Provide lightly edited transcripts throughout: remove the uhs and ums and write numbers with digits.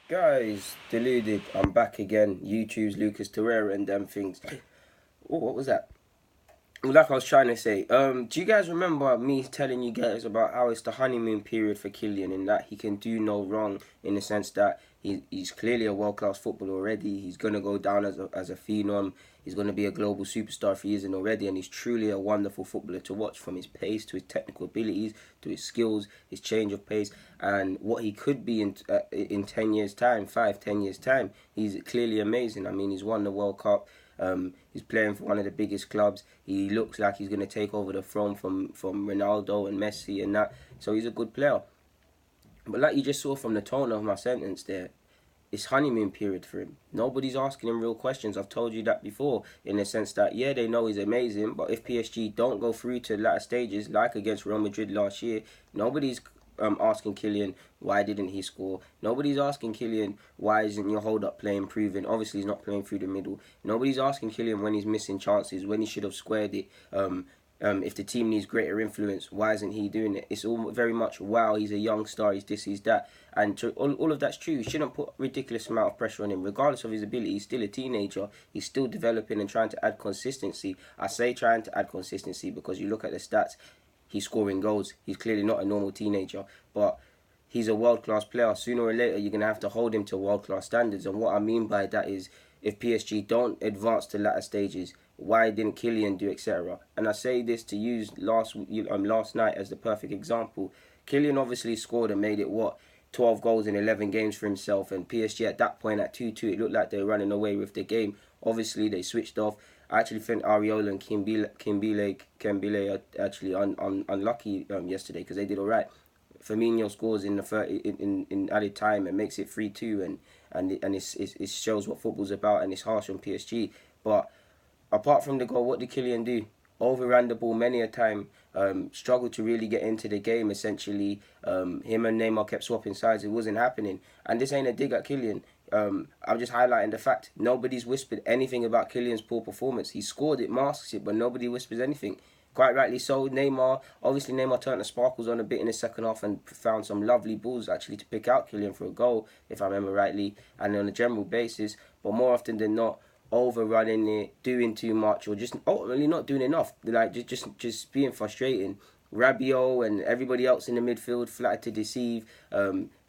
Guys, deluded. I'm back again. YouTube's Lucas Torreira and them things. Oh, what was that? Like I was trying to say, do you guys remember me telling you guys about how it's the honeymoon period for Kylian and that he can do no wrong in the sense that he's clearly a world class footballer already. He's gonna go down as a phenom. He's gonna be a global superstar if he isn't already, and he's truly a wonderful footballer to watch from his pace to his technical abilities to his skills, his change of pace, and what he could be in 10 years time, 5, 10 years time. He's clearly amazing. I mean, he's won the World Cup. He's playing for one of the biggest clubs. He looks like he's going to take over the throne from Ronaldo and Messi and that. So he's a good player. But like you just saw from the tone of my sentence there, it's honeymoon period for him. Nobody's asking him real questions. I've told you that before, in the sense that yeah, they know he's amazing, but if PSG don't go through to latter stages, like against Real Madrid last year, nobody's asking Kylian why didn't he score. Nobody's asking Kylian why isn't your hold up play improving. Obviously, he's not playing through the middle. Nobody's asking Kylian when he's missing chances, when he should have squared it. If the team needs greater influence, why isn't he doing it? It's all very much, wow, he's a young star, he's this, he's that. And all of that's true. You shouldn't put a ridiculous amount of pressure on him. Regardless of his ability, he's still a teenager. He's still developing and trying to add consistency. I say trying to add consistency because you look at the stats, he's scoring goals. He's clearly not a normal teenager. But he's a world-class player. Sooner or later, you're going to have to hold him to world-class standards. And what I mean by that is, if PSG don't advance to latter stages, why didn't Kylian do, etc.? And I say this to use last night as the perfect example. Kylian obviously scored and made it, 12 goals in 11 games for himself. And PSG at that point at 2-2, it looked like they were running away with the game. Obviously, they switched off. I actually think Ariola and Kimbile are actually unlucky yesterday because they did all right. Firmino scores in the 30, in added time and makes it 3-2, and it shows what football's about, and it's harsh on PSG. But apart from the goal, what did Kylian do? Overran the ball many a time, struggled to really get into the game essentially. Him and Neymar kept swapping sides, it wasn't happening. And this ain't a dig at Kylian. I'm just highlighting the fact nobody's whispered anything about Kylian's poor performance. He scored, it masks it, but nobody whispers anything. Quite rightly so. Neymar turned the sparkles on a bit in the second half and found some lovely balls actually to pick out Kylian for a goal, if I remember rightly, and on a general basis. But more often than not, overrunning it, doing too much, or just ultimately not doing enough. Like just being frustrating. Rabiot and everybody else in the midfield flattered to deceive.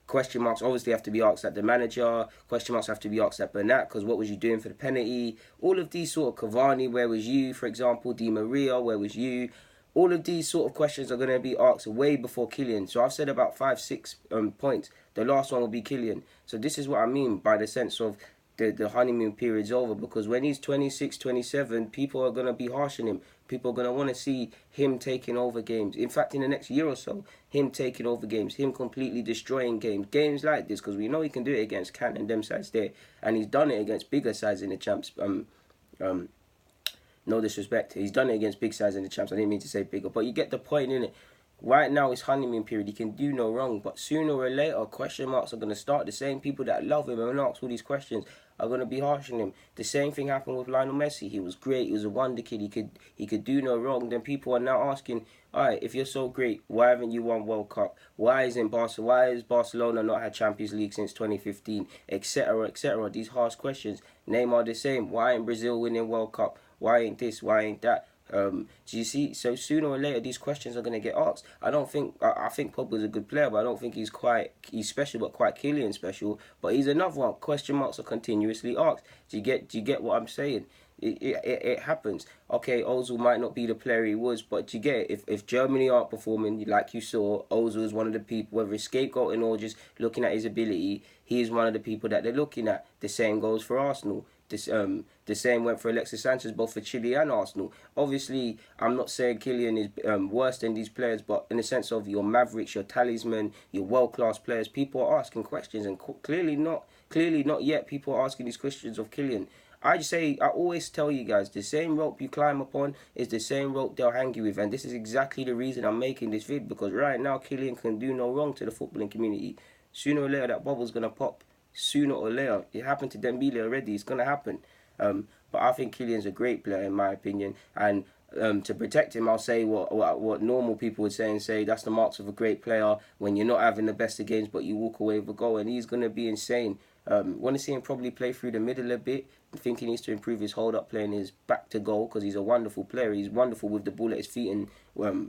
Question marks obviously have to be asked at the manager. Question marks have to be asked at Bernat because what was you doing for the penalty? All of these sort of Cavani, where was you? For example, Di Maria, where was you? All of these sort of questions are going to be asked way before Kylian. So I've said about 5, 6 points. The last one will be Kylian. So this is what I mean by the sense of the honeymoon period's over, because when he's 26, 27, people are going to be harsh on him. People are going to want to see him taking over games. In fact, in the next year or so, him taking over games, him completely destroying games like this, because we know he can do it against Kant and them sides there, and he's done it against bigger sides in the champs. No disrespect, he's done it against big sides in the champs. I didn't mean to say bigger, but you get the point in it. Right now, it's honeymoon period. He can do no wrong, but sooner or later, question marks are going to start. The same people that love him and ask all these questions are going to be harsh on him. The same thing happened with Lionel Messi. He was great. He was a wonder kid. He could do no wrong. Then people are now asking, all right, if you're so great, why haven't you won World Cup? Why is Barcelona not had Champions League since 2015, etc., etc.? These harsh questions. Neymar the same. Why ain't Brazil winning World Cup? Why ain't this? Why ain't that? Do you see? So sooner or later, these questions are going to get asked. I think Pogba's a good player, but I don't think he's special, but quite Kylian special. But he's another one. Question marks are continuously asked. Do you get what I'm saying? It happens. Okay, Ozil might not be the player he was, but do you get it? If Germany aren't performing like you saw, Ozil is one of the people, whether it's scapegoating or just looking at his ability, he is one of the people that they're looking at. The same goes for Arsenal. The same went for Alexis Sanchez, both for Chile and Arsenal. Obviously, I'm not saying Kylian is worse than these players, but in the sense of your Mavericks, your talisman, your world-class players, people are asking questions, and clearly not yet. People are asking these questions of Kylian. I always tell you guys, the same rope you climb upon is the same rope they'll hang you with, and this is exactly the reason I'm making this vid, because right now Kylian can do no wrong to the footballing community. Sooner or later, that bubble's gonna pop. Sooner or later, it happened to Dembele already. It's gonna happen. But I think Kylian's a great player in my opinion, and To protect him, I'll say what normal people would say and say that's the marks of a great player when you're not having the best of games, but you walk away with a goal, and he's gonna be insane. Want to see him probably play through the middle a bit. I think he needs to improve his hold up play and his back to goal because he's a wonderful player. He's wonderful with the ball at his feet and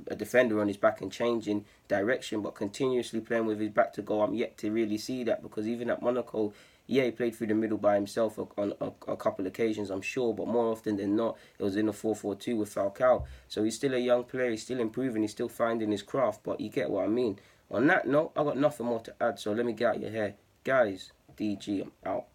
a defender on his back and changing direction, but continuously playing with his back to goal. I'm yet to really see that because even at Monaco, yeah, he played through the middle by himself on a couple of occasions, I'm sure, but more often than not, it was in a 4-4-2 with Falcao. So he's still a young player, he's still improving, he's still finding his craft, but you get what I mean. On that note, I got nothing more to add, so let me get out your hair. Guys, DG, I'm out.